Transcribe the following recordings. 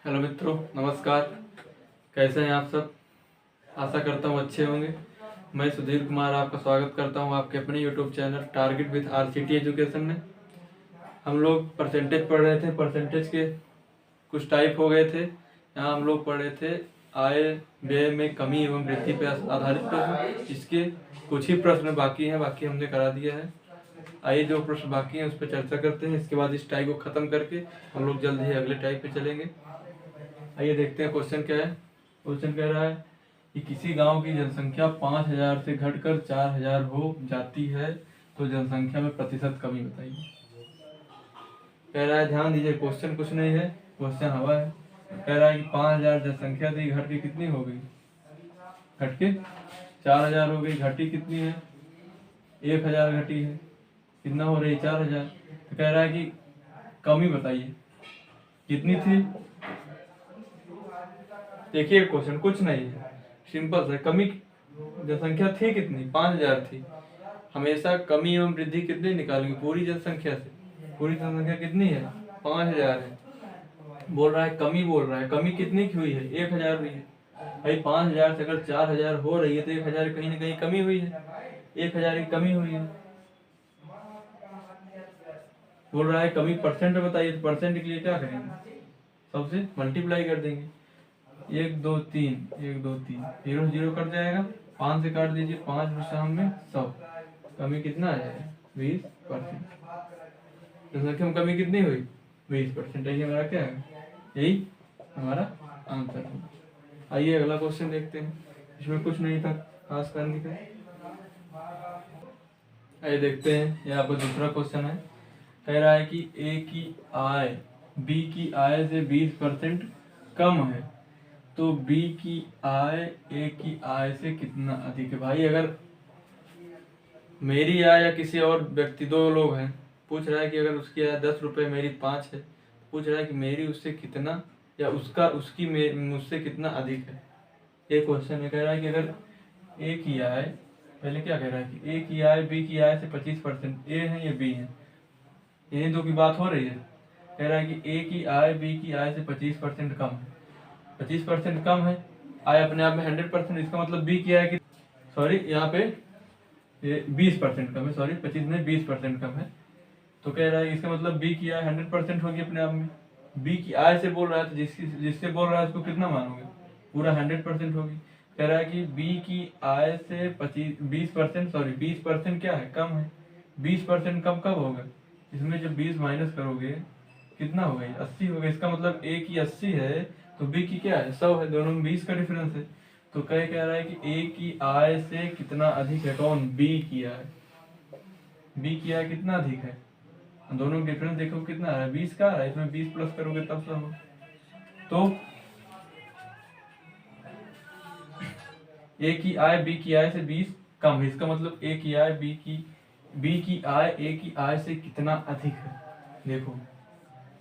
Hello मित्रों, नमस्कार। कैसे हैं आप सब? आशा करता हूँ अच्छे होंगे। मैं सुधीर कुमार आपका स्वागत करता हूँ आपके अपने YouTube channel target with RCT education में। हम लोग परसेंटेज पढ़ रहे थे। परसेंटेज के कुछ टाइप हो गए थे। यहाँ हम लोग पढ़ रहे थे आय व्यय में कमी एवं वृद्धि पर आधारित प्रश्न। इसके कुछ ही प्रश्न बाकी हैं, बाकी हमने करा दिया है। आइए जो प्रश्न बाकी हैं उस पर चर्चा करते हैं। इसके बाद इस टाइप को ख़त्म करके हम लोग जल्द ही अगले टाइप पे चलेंगे। आइए देखते हैं क्वेश्चन क्या है। क्वेश्चन कह रहा है कि किसी गांव की जनसंख्या 5000 से घटकर 4000 हो जाती है तो जनसंख्या में प्रतिशत कमी बताइए। कह रहा है, ध्यान दीजिए, क्वेश्चन कुछ नहीं है, क्वेश्चन हवा है। कह रहा है कि 5000 जनसंख्या थी, घट के कितनी हो गई? घट के 4000 हो गई। घटी कितनी है? 1000 घटी है। कितना हो रही है? 4000। तो कह रहा है कि कमी बताइए कितनी थी। देखिए क्वेश्चन कुछ नहीं है, सिंपल है। कमी जनसंख्या थी कितनी? 5000 थी। हमेशा कमी एवं वृद्धि कितनी निकालेंगे? पूरी जनसंख्या से। पूरी जनसंख्या कितनी है? 5000 है। बोल रहा है कमी, बोल रहा है कमी कितनी की हुई है? 1000 हुई है। भाई 5000 से अगर 4000 हो रही है तो 1000 कहीं ना कहीं कमी हुई है। 1000 की कमी हुई है। बोल रहा है कमी परसेंट बताइए। तो परसेंट के लिए क्या करेंगे? सबसे मल्टीप्लाई कर देंगे। 1 2 3 1 2 3 जीरो जीरो कट जाएगा। 5 से काट दीजिए। 5 शाम में 100। कमी कितना आ जाएगा? 20%। जनसंख्या में कमी कितनी हुई? 20%। यही हमारा क्या है? यही हमारा आंसर है। आइए अगला क्वेश्चन देखते हैं। इसमें कुछ नहीं था खास करने का। आइए देखते हैं। यह आपका दूसरा क्वेश्चन है। कह रहा है कि ए की आय बी की आय से 20% कम है तो बी की आय ए की आय से कितना अधिक है? भाई अगर मेरी आय या किसी और व्यक्ति, दो लोग हैं, पूछ रहा है कि अगर उसकी आय 10 रुपये, मेरी 5 है, पूछ रहा है कि मेरी उससे कितना या उसका उसकी मुझसे कितना अधिक है। ये क्वेश्चन है। कह रहा है कि अगर ए की आय, पहले क्या कह रहा है कि ए की आय बी की आय से 25%, ए है या बी है, इन्हीं दो की बात हो रही है। कह रहा है कि ए की आय बी की आय से 25% कम है। 25% कम है, आय अपने आप में 100%। इसका मतलब बी की आय की, सॉरी यहाँ पे ये 20% कम है, सॉरी 25 में 20% कम है। तो कह रहा है इसका मतलब बी की आय 100% होगी अपने आप में। बी की आय से बोल रहा है तो जिससे बोल रहा है उसको कितना मानोगे? पूरा 100% होगी। कह रहा है कि बी की आय से 20%, सॉरी 20% क्या है? कम है। 20% कम कब होगा? इसमें जब 20 माइनस करोगे कितना होगा? 80 होगा। इसका मतलब ए की 80 है तो बी की क्या है? 100 है। दोनों में 20 का डिफरेंस है। तो कह रहा है कि ए की आय से कितना अधिक है? कौन? बी की आय। बी की आय कितना अधिक है? दोनों का डिफरेंस देखो कितना आ रहा है? 20 का आ रहा है। इसमें 20 प्लस करोगे तब सब हो। तो ए की आय बी की आय से 20 कम है। इसका मतलब ए की आय बी की आय ए की आय से कितना अधिक है? देखो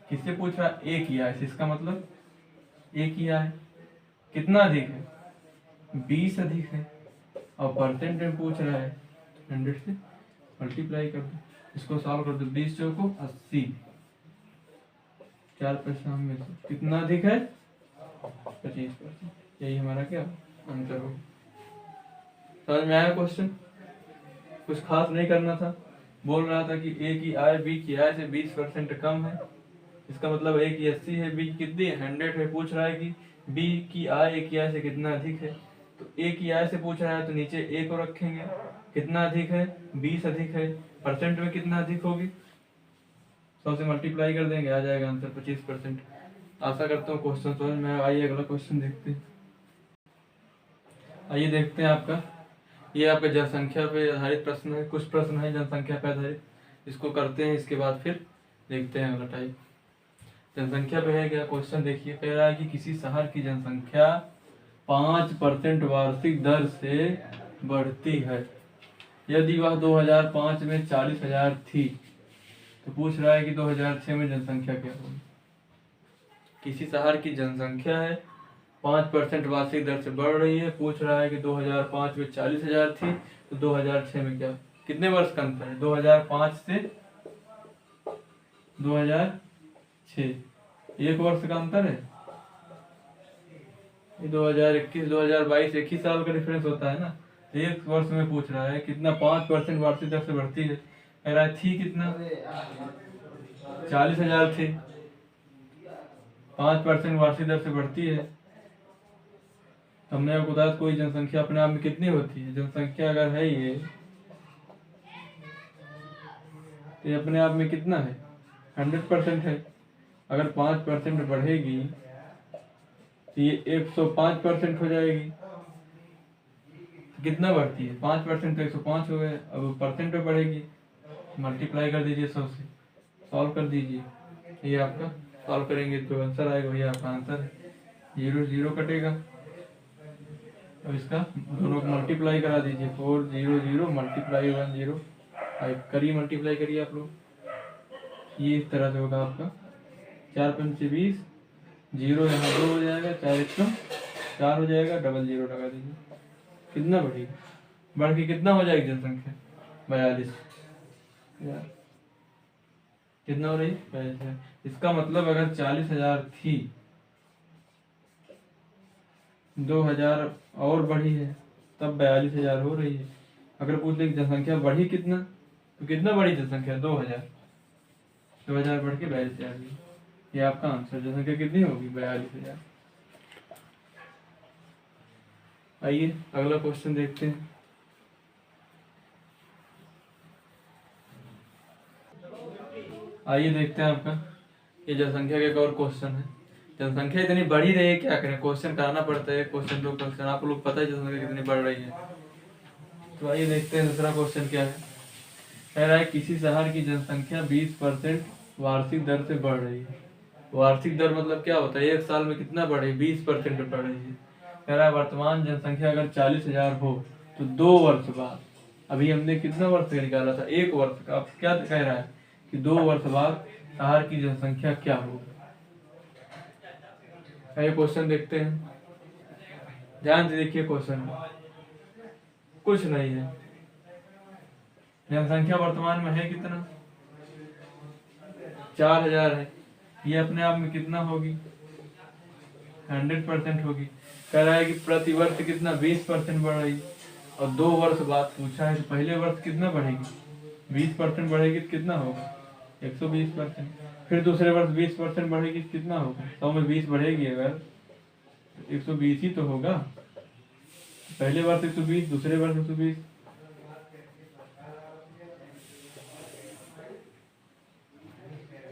किससे पूछ रहा है? ए की आय से। इसका मतलब ए की आय कितना अधिक है? 20 अधिक है। और परसेंट में पूछ रहा है, 100 से मल्टीप्लाई कर दो। इसको सॉल्व कर दो। 20 चौको 80, 4 पैसा में से कितना अधिक है? 25%। यही हमारा क्या आंसर हो। समझ में आया क्वेश्चन? कुछ खास नहीं करना था। बोल रहा था कि ए की आय बी की आय से 20% कम है। इसका मतलब ए की 80 है, बी की कितनी है? 100 है। पूछ रहा है कि बी की आय ए की आय से कितना अधिक है। तो ए की आय से पूछ रहा है तो नीचे ए को रखेंगे। कितना अधिक है? 20 अधिक है। परसेंट में कितना अधिक होगी? 100 से मल्टीप्लाई कर देंगे, आ जाएगा आंसर 25%। आशा करता हूँ क्वेश्चन समझ में। आइए अगला क्वेश्चन देखते हैं। आइए देखते हैं आपका, ये आपका जनसंख्या पे आधारित प्रश्न है। कुछ प्रश्न है जनसंख्या पे आधारित, इसको करते हैं। इसके बाद फिर देखते हैं अगला टाइप। जनसंख्या पे है क्या क्वेश्चन? देखिए कह रहा है कि किसी शहर की जनसंख्या 5% वार्षिक दर से बढ़ती है यदि वह 2005 में 40,000 थी तो पूछ रहा है कि 2006 में जनसंख्या क्या होगी। किसी शहर की जनसंख्या है, 5% वार्षिक दर से बढ़ रही है। पूछ रहा है कि 2005 में 40,000 थी तो 2006 में क्या? कितने वर्ष का अंतर है? 2005 से 2006, 1 वर्ष का अंतर है। ये 2021 2022 एक ही साल का डिफरेंस होता है ना। तो एक वर्ष में पूछ रहा है कितना 5% वार्षिक दर से बढ़ती है। कह रहा है थी कितना 40,000 थी, 5% वार्षिक दर से बढ़ती है। हमने आपको बताया कोई जनसंख्या अपने आप में कितनी होती है। जनसंख्या अगर है ये तो ये अपने आप में कितना है 100% है। अगर 5% बढ़ेगी तो ये 105% हो जाएगी। कितना बढ़ती है 5% तो 105 हो गए। अब परसेंट पे बढ़ेगी, मल्टीप्लाई कर दीजिए 100 से, सॉल्व कर दीजिए। ये आपका सॉल्व करेंगे तो आंसर आएगा, ये आपका आंसर है। 0 0 कटेगा। अब इसका दोनों को मल्टीप्लाई करा दीजिए। 4 0 0 मल्टीप्लाई 1 0 5 करिए, मल्टीप्लाई करिए आप लोग। ये इस तरह से होगा आपका 4 5 20, 0 यहाँ 2 हो जाएगा, 4 1 4 हो जाएगा, डबल 0 लगा दीजिए। कितना बढ़ेगी, बढ़ के कितना हो जाएगी जनसंख्या 42। कितना हो रही है 42। इसका मतलब अगर 40,000 थी, 2,000 और बढ़ी है, तब 42,000 हो रही है। अगर पूछ ले जनसंख्या बढ़ी कितना, तो कितना बढ़ी जनसंख्या 2,000 बढ़ के 42,000। ये आपका आंसर। जनसंख्या कितनी होगी 42,000। आइए अगला क्वेश्चन देखते हैं। आइए देखते हैं आपका ये जनसंख्या का एक और क्वेश्चन है। जनसंख्या इतनी बढ़ी रही है, क्या करें, क्वेश्चन कराना पड़ता है। क्वेश्चन तो क्वेश्चन आप लोग पता है जनसंख्या कितनी बढ़ रही है। तो आइए देखते हैं दूसरा क्वेश्चन क्या है। कह रहा है किसी शहर की जनसंख्या 20% वार्षिक दर से बढ़ रही है। वार्षिक दर मतलब क्या होता है, एक साल में कितना बढ़े, 20% बढ़ रही है। कह रहा है वर्तमान जनसंख्या अगर 40,000 हो तो 2 वर्ष बाद, अभी हमने कितना वर्ष का निकाला था, 1 वर्ष का। अब क्या कह रहा है कि 2 वर्ष बाद शहर की जनसंख्या क्या होगी। ये क्वेश्चन देखते हैं, ध्यान से देखिए। क्वेश्चन कुछ नहीं है, जनसंख्या वर्तमान में है कितना 4,000 है। ये अपने आप में कितना होगी 100% होगी। कह रहा है कि प्रति वर्ष कितना 20% बढ़ रही, और 2 वर्ष बाद पूछा है तो पहले वर्ष कितना बढ़ेगी 20% बढ़ेगी तो कितना होगा 120%। फिर दूसरे वर्ष 20% बढ़ेगी तो कितना होगा, 100 में 20 बढ़ेगी अगर 120 ही तो होगा। पहले वर्ष 120, दूसरे वर्ष 120।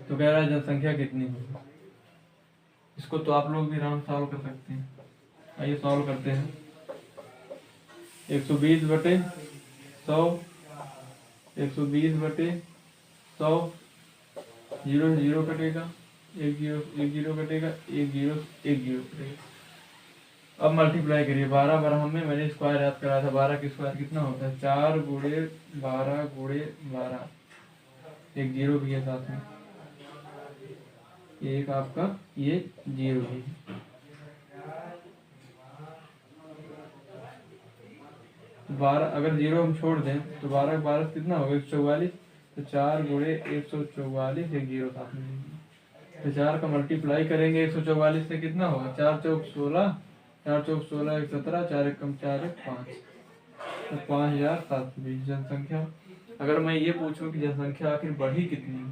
तो कह रहा है जनसंख्या कितनी होगी। इसको तो आप लोग भी आराम सॉल्व कर सकते हैं। आइए सॉल्व करते हैं। 120 बटे 100, 120 बटे 100, 0 0 कटेगा, 1 0 1 0 कटेगा, 1 0 1 0 कटेगा। अब मल्टीप्लाई करिए। 12 12 में मैंने स्क्वायर याद कराया था। 12 की स्क्वायर कितना होता है 4 गुणे 12 गुणे 12, 1 0 भी है साथ में, एक आपका ये 0 भी है। 12 अगर 0 हम छोड़ दें तो 12 12 कितना होगा 144। तो 4 गुणे 144, 1 0 साथ में, तो 4 का मल्टीप्लाई करेंगे 144 से, कितना होगा 4 चौक 16, 4 चौक 16 1 17, 4 1 कम 4 1 5, तो 5,720 जनसंख्या। अगर मैं ये पूछूं कि जनसंख्या आखिर बढ़ी कितनी,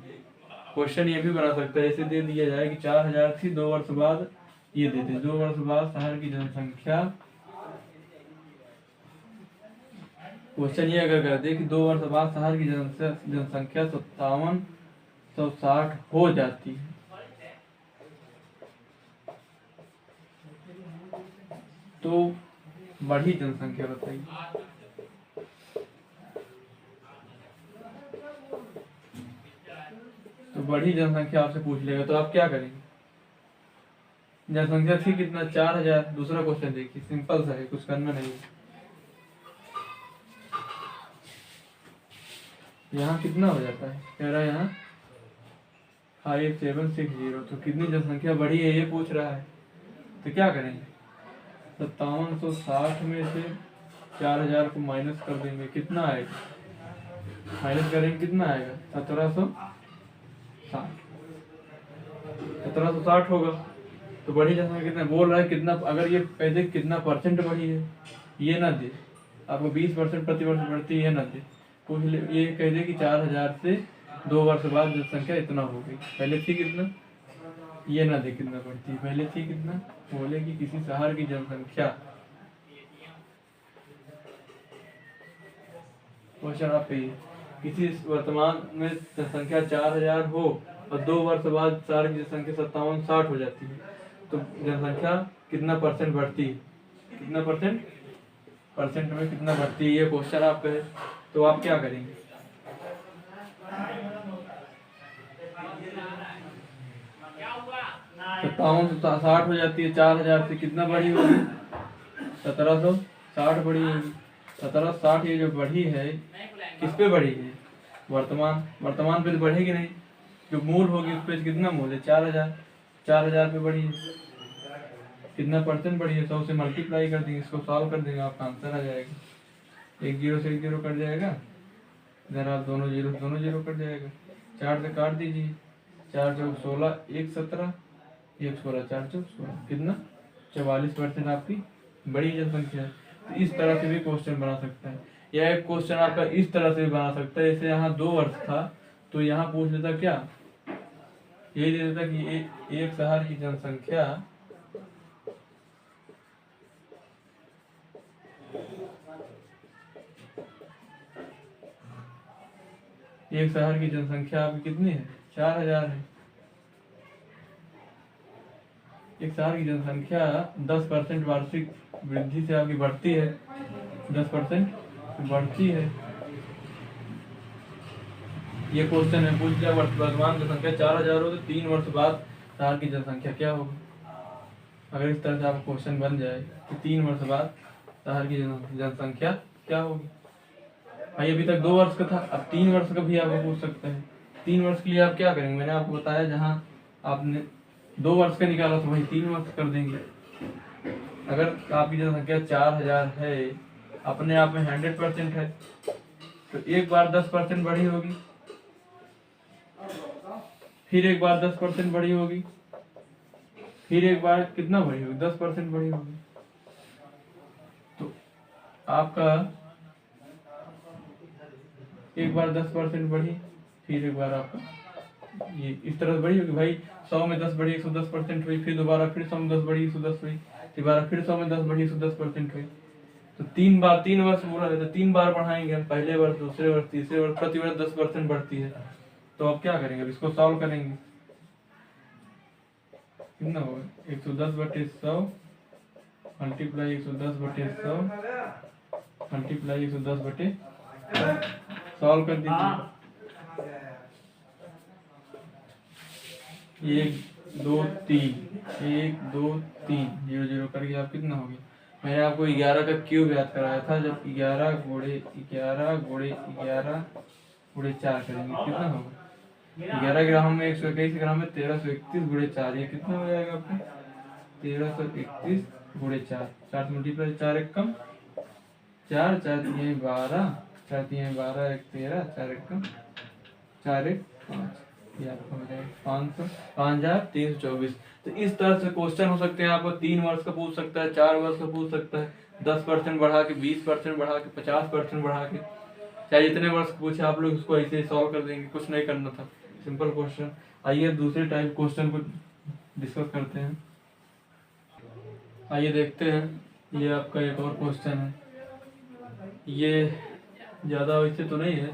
क्वेश्चन ये भी बना सकता है। ऐसे दे दिया जाए कि 4,000 थी, 2 वर्ष बाद ये देते 2 वर्ष बाद शहर की जनसंख्या। क्वेश्चन ये अगर कर दे कि 2 वर्ष बाद शहर की जनसंख्या 5760 हो जाती है, तो बढ़ी जनसंख्या बताइए। तो बढ़ी जनसंख्या आपसे पूछ लेगा तो आप क्या करेंगे। जनसंख्या थी कितना 4,000। दूसरा क्वेश्चन देखिए, सिंपल सा है, कुछ करना नहीं है। यहाँ कितना हो जाता है, कह रहा है यहाँ 5760। तो कितनी जनसंख्या बढ़ी है ये पूछ रहा है। तो क्या करेंगे 5760 में से 4,000 को माइनस कर देंगे, कितना आएगा, माइनस करेंगे कितना आएगा 1760 होगा। तो तो बढ़ी जनसंख्या कितना बोल रहा है, कितना, अगर ये कहते कितना परसेंट बढ़ी है, ये ना दे आपको 20% प्रति वर्ष बढ़ती है, ये ना दे, पूछ ले, ये कह दे कि 4000 से 2 वर्ष बाद जनसंख्या इतना हो गई, पहले थी कितना, ये ना दे कितना बढ़ती है, पहले थी कितना, बोले कि किसी शहर की जनसंख्या, क्वेश्चन आप पे किसी वर्तमान में जनसंख्या 4000 हो और 2 वर्ष बाद शहर की जनसंख्या 57-60 हो जाती है, तो जनसंख्या कितना परसेंट बढ़ती है, कितना परसेंट में कितना बढ़ती है, ये क्वेश्चन आपका है। तो आप क्या करेंगे, 57-60 हो जाती है, 4000 से कितना बढ़ी होगी, 1760 बढ़ी होगी। 1760 ये जो बढ़ी है किस पे बढ़ी है, वर्तमान पे तो बढ़ेगी नहीं, जो मूल होगी उस पे कितना मूल है, 4000 पे बढ़ी है, कितना परसेंट बढ़ी है, 100 से मल्टीप्लाई कर देंगे, इसको सॉल्व कर देंगे, आपका आंसर आ जाएगा, 1 0 से 1 0 कट जाएगा, इधर आप दोनों जीरो कट जाएगा, 4 से काट दीजिए, 4 चौक 16, 1 17, 1 16, 4 चौक 16, कितना 44% आपकी बड़ी जनसंख्या है। तो इस तरह से भी क्वेश्चन बना सकता है, या एक क्वेश्चन आपका इस तरह से भी बना सकता है, जैसे यहाँ 2 वर्ष था तो यहाँ पूछ लेता क्या, ये दे देता कि एक शहर की जनसंख्या आपकी कितनी है, 4000 है। एक शहर की जनसंख्या 10% वार्षिक वृद्धि से आपकी बढ़ती है, 10% बढ़ती है, ये क्वेश्चन है, पूछ लिया वर्तमान जनसंख्या 4000 हो तो 3 वर्ष बाद शहर की जनसंख्या क्या होगी। अगर इस तरह से आपका क्वेश्चन बन जाए कि 3 वर्ष बाद शहर की जनसंख्या क्या होगी। भाई अभी तक 2 वर्ष का था, अब 3 वर्ष का भी आपको पूछ सकता है। 3 वर्ष के लिए आप क्या करेंगे, मैंने आपको बताया जहाँ आपने 2 वर्ष का निकाला तो वही 3 वर्ष कर देंगे। अगर आपकी जनसंख्या 4000 है, अपने आप में 100% है, तो एक बार 10% बढ़ी होगी, फिर एक बार 10% बढ़ी होगी, फिर एक बार कितना बढ़ी होगी, 10% बढ़ी होगी। तो आपका एक बार 10% बढ़ी, फिर एक बार आपका ये इस तरह से बढ़ी होगी। भाई 100 में 10 बढ़ी 110% हुई, फिर दोबारा फिर 100 में 10 बढ़ी 110 हुई, दोबारा फिर 100 में 10 बढ़ी 110% हुई। तो 3 वर्ष बोला है तो 3 बार बढ़ाएंगे हम, पहले वर्ष, दूसरे वर्ष, तीसरे वर्ष, प्रति वर्ष 10% बढ़ती है। तो अब क्या करेंगे, अब इसको सॉल्व करेंगे, कितना होगा 110/100 मल्टीप्लाई 110/100 मल्टीप्लाई 110/100, सॉल्व कर दीजिए। 1 2 3 1 2 3 0 0 करके आप कितना हो गया। मैंने आपको 11 का क्यूब याद कराया था, जब 11 गुणे 11 गुणे 11 गुणे 4 करेंगे कितना होगा। 11 ग्राम में 121 ग्राम में 1331 गुणे 4, ये कितना हो जाएगा आपका 1331 गुणे 4, 4 से मल्टीप्लाई, 4 1 कम 4, 4 3 12, 4 3 12, 1 13, 4 1 कम 4 1 5, 5324। तो इस तरह से क्वेश्चन हो सकते हैं, आपको 3 वर्ष का पूछ सकता है, 4 वर्ष का पूछ सकता है, 10% बढ़ा के, 20% बढ़ा के, 50% बढ़ा के, चाहे जितने वर्ष पूछे आप लोग उसको ऐसे ही सॉल्व कर देंगे, कुछ नहीं करना था, सिंपल क्वेश्चन। आइए दूसरे टाइप क्वेश्चन को डिस्कस करते हैं। आइए देखते हैं, ये आपका एक और क्वेश्चन है, ये ज़्यादा वैसे तो नहीं है,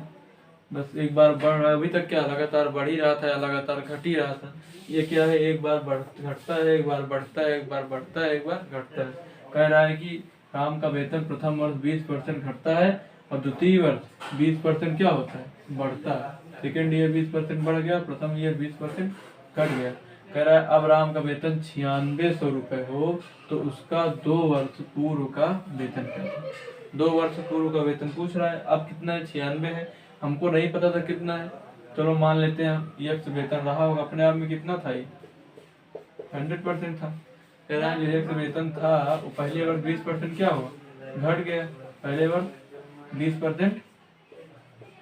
बस एक बार बढ़ रहा है, अभी तक क्या लगातार बढ़ ही रहा था या लगातार घट ही रहा था। ये क्या है, एक बार घटता है, एक बार बढ़ता है, एक बार बढ़ता है, एक बार घटता है। कह रहा है कि राम का वेतन प्रथम वर्ष 20% घटता है और द्वितीय वर्ष 20% क्या होता है, बढ़ता है। सेकेंड ईयर 20% बढ़ गया, प्रथम ईयर 20% घट गया। कह रहा है अब राम का वेतन 9600 रुपये हो तो उसका 2 वर्ष पूर्व का वेतन क्या है। 2 वर्ष पूर्व का वेतन पूछ रहा है। अब कितना है, 96 है, हमको नहीं पता था कितना है, चलो मान लेते हैं यक्स वेतन रहा होगा, अपने आप में कितना था, ये 100% था। कह रहा है जो यक्स वेतन था वो पहले वर्ष 20% क्या हुआ, घट गया, पहले वर्ष 20%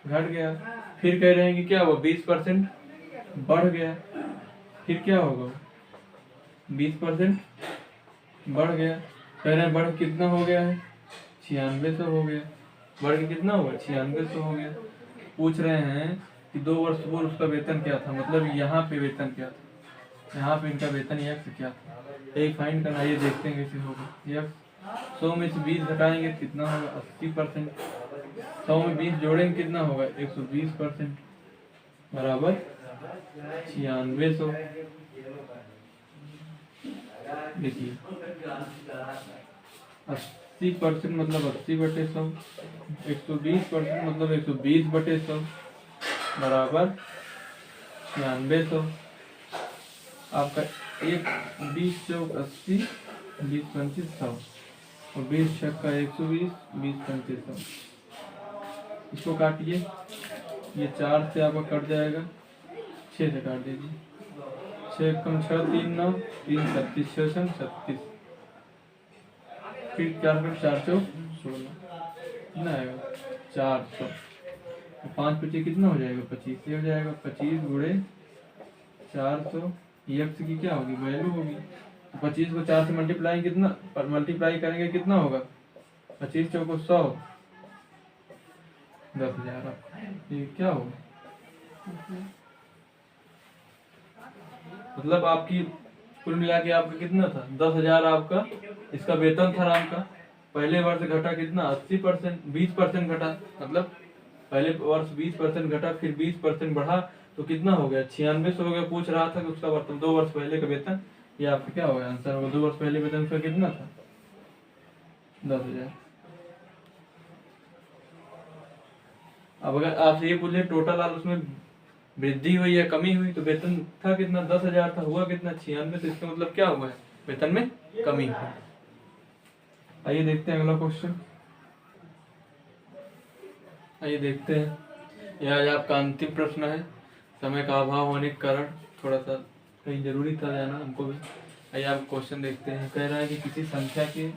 घट गया, फिर कह रहे हैं कि क्या हुआ 20% बढ़ गया, फिर क्या होगा 20% बढ़ गया। कह रहे हैं बढ़ कितना हो गया है, 9600 हो गया। बढ़ के कितना हुआ, 9600 हो गया। पूछ रहे हैं कि 2 वर्ष पूर्व उसका वेतन क्या था, मतलब यहाँ पे वेतन क्या था, यहाँ पे इनका वेतन यक्स क्या था, यही फाइंड करना। ये देखते हैं कैसे होगा। यक्स 100 में से 20 घटाएंगे कितना होगा, 80%। 100 में 20 जोड़ेंगे कितना होगा, 120% बराबर 9600। देखिए 80% मतलब 80/100, 120% मतलब 120/100 बराबर 9600। आपका एक 20 चौक 80, 20 25 100 और 20 छक्का 120, 20 25 100। इसको काटिए, ये 4 से आपका कट जाएगा, 6 से काट दीजिए। 6 कम 6 3 9 3 36, 6 छम 36, फिर 4 फिर 4 चौक 16, कितना आएगा 400। 5 पीछे कितना हो जाएगा, 25 हो जाएगा। 25 गुणे 400 यक्स की क्या होगी, वैल्यू होगी। 25 को 4 से मल्टीप्लाई कितना, मल्टीप्लाई करेंगे कितना होगा, 25 चौको 100, 10,000। ये क्या होगा, मतलब आपकी कुल मिला के आपका कितना था, 10,000 आपका इसका वेतन था राम का। पहले वर्ष घटा कितना, 80%, 20% घटा, मतलब पहले वर्ष 20% घटा, फिर 20% बढ़ा तो कितना हो गया, 9600 हो गया। पूछ रहा था कि उसका वर्तमान 2 वर्ष पहले का वेतन, ये आपका क्या होगा आंसर होगा। 2 वर्ष पहले वेतन उसका कितना था, 10,000। अब अगर आपसे ये पूछे टोटल आप उसमें वृद्धि हुई या कमी हुई, तो वेतन था कितना, 10,000 था, हुआ कितना 96, तो इसका मतलब क्या हुआ है, वेतन में कमी हुई। आइए देखते हैं अगला क्वेश्चन। आइए देखते हैं, यह आज आपका अंतिम प्रश्न है। समय का अभाव होने के कारण थोड़ा सा कहीं जरूरी था जाना हमको भी। आइए आप क्वेश्चन देखते हैं। कह रहा है कि किसी संख्या के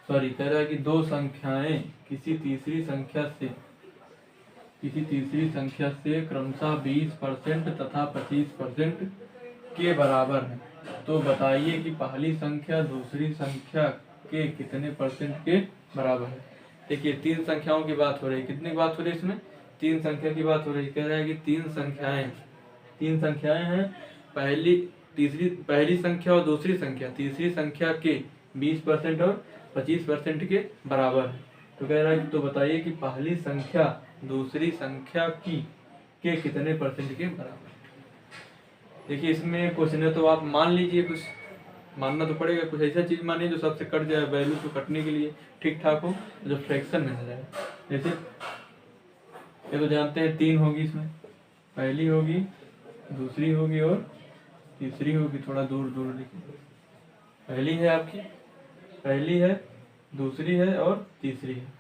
कह रहा है कि 2 संख्याएं किसी तीसरी संख्या से क्रमशः 20% तथा 25% के बराबर है। तो बताइए कि पहली संख्या दूसरी संख्या के कितने परसेंट के बराबर है। देखिए 3 संख्याओं की बात हो रही है, कितनी बात हो रही है इसमें, 3 संख्या की बात हो रही है। कह रहा है कि 3 संख्याएं हैं, पहली संख्या और दूसरी संख्या तीसरी संख्या के 20% और 25% के बराबर है। तो कह रहा है तो बताइए कि पहली संख्या दूसरी संख्या के कितने परसेंट के बराबर। देखिए इसमें क्वेश्चन है तो आप मान लीजिए, कुछ मानना तो पड़ेगा, कुछ ऐसा चीज मानिए जो सबसे कट जाए, वैल्यू को कटने के लिए ठीक ठाक हो, जो फ्रैक्शन में आ जाए। जैसे ये तो जानते हैं 3 होगी, इसमें पहली होगी, दूसरी होगी और तीसरी होगी। थोड़ा दूर दूर लिखिए, पहली है आपकी, पहली है, दूसरी है और तीसरी है।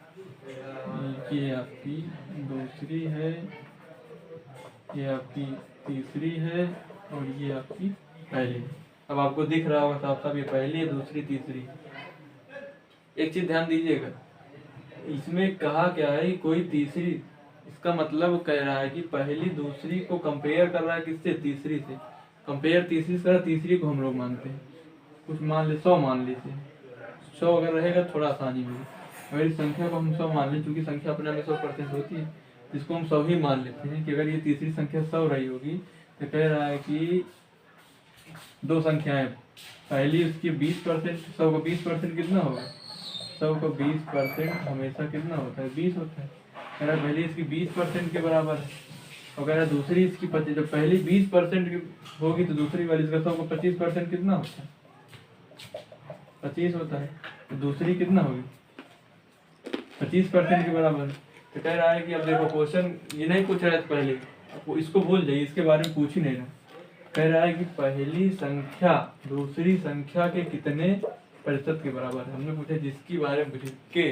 ये आपकी दूसरी है, ये आपकी तीसरी है और ये आपकी पहली है। अब आपको दिख रहा होगा साफ साफ, ये पहली है, दूसरी, तीसरी। एक चीज ध्यान दीजिएगा, इसमें कहा क्या है, कोई तीसरी, इसका मतलब कह रहा है कि पहली दूसरी को कंपेयर कर रहा है किससे, तीसरी से। कंपेयर तीसरी से, तीसरी को हम लोग मानते हैं, कुछ मान ले 100 मान लेते हैं। 100 अगर रहेगा थोड़ा आसानी होगी। अगर इस संख्या को हम 100 मान लें, क्योंकि संख्या अपने में 100% होती है, जिसको हम 100 ही मान लेते हैं कि अगर ये तीसरी संख्या 100 रही होगी, तो कह रहा है कि 2 संख्याएं, पहली उसकी 20%, 100 को 20% कितना होगा, 100 को 20% हमेशा कितना होता है, 20 होता है। कह रहा पहली इसकी 20% के बराबर है, और कह रहा दूसरी इसकी 25, जब पहली 20% की होगी तो दूसरी वाली इसका 100 को 25% कितना होता है, 25 होता है। तो दूसरी कितना होगी, 25% के बराबर। तो कह रहा है कि अब देखो क्वेश्चन ये नहीं पूछ रहा है पहले, इसको भूल जाइए, इसके बारे में पूछ ही नहीं रहा। कह रहा है कि पहली संख्या दूसरी संख्या के कितने प्रतिशत के बराबर है। हमने पूछा जिसकी बारे में पूछे के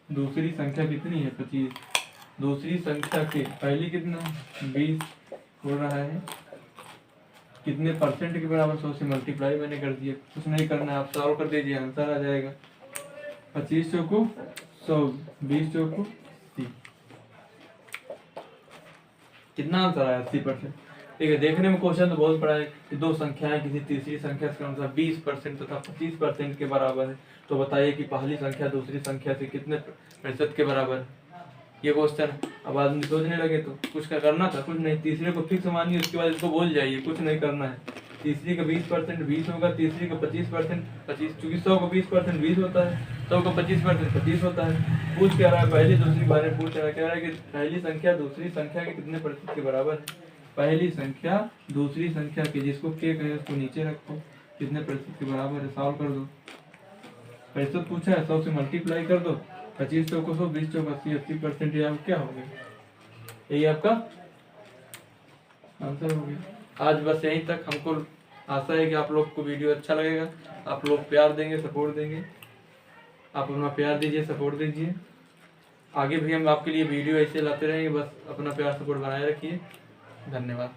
दूसरी संख्या कितनी है, 25, दूसरी संख्या के पहली कितना 20 हो रहा है, कितने परसेंट के बराबर, 100 से मल्टीप्लाई मैंने कर दिया, कुछ नहीं करना है, आप सॉल्व कर दीजिए, आंसर आ जाएगा। 25 चौको 100, 20 चौको 80, कितना आंसर आया 80%। ठीक है, देखने में क्वेश्चन तो बहुत बड़ा है कि दो संख्याएं किसी तीसरी संख्या से क्रमशः 20% तथा 25% के बराबर है, तो बताइए कि पहली संख्या दूसरी संख्या से कितने प्रतिशत के बराबर है। ये क्वेश्चन अब आदमी सोचने लगे तो कुछ का करना था, कुछ नहीं, तीसरे को फिक्स मानिए, उसके बाद इसको बोल जाइए, कुछ नहीं करना है। तीसरी का 20% 20 होगा, तीसरी का 25% 25, चूंकि 100 को 20% 20 होता है, 100 को 25% 25 होता है। पूछ क्या रहा है, पहली दूसरी बारे में पूछ रहा है, कह रहा है कि पहली संख्या दूसरी संख्या के कितने प्रतिशत के बराबर है। पहली संख्या दूसरी संख्या के, जिसको के कहे उसको नीचे रखो, कितने प्रतिशत के बराबर है, सॉल्व कर दो। प्रतिशत पूछा है, 100 से मल्टीप्लाई कर दो, 25 चौको 100, 20 चौको 80, 80% ये क्या हो गया, यही आपका आंसर हो गया। आज बस यहीं तक। हमको आशा है कि आप लोग को वीडियो अच्छा लगेगा, आप लोग प्यार देंगे, सपोर्ट देंगे। आप अपना प्यार दीजिए, सपोर्ट दीजिए। आगे भी हम आपके लिए वीडियो ऐसे लाते रहेंगे, बस अपना प्यार सपोर्ट बनाए रखिए। धन्यवाद।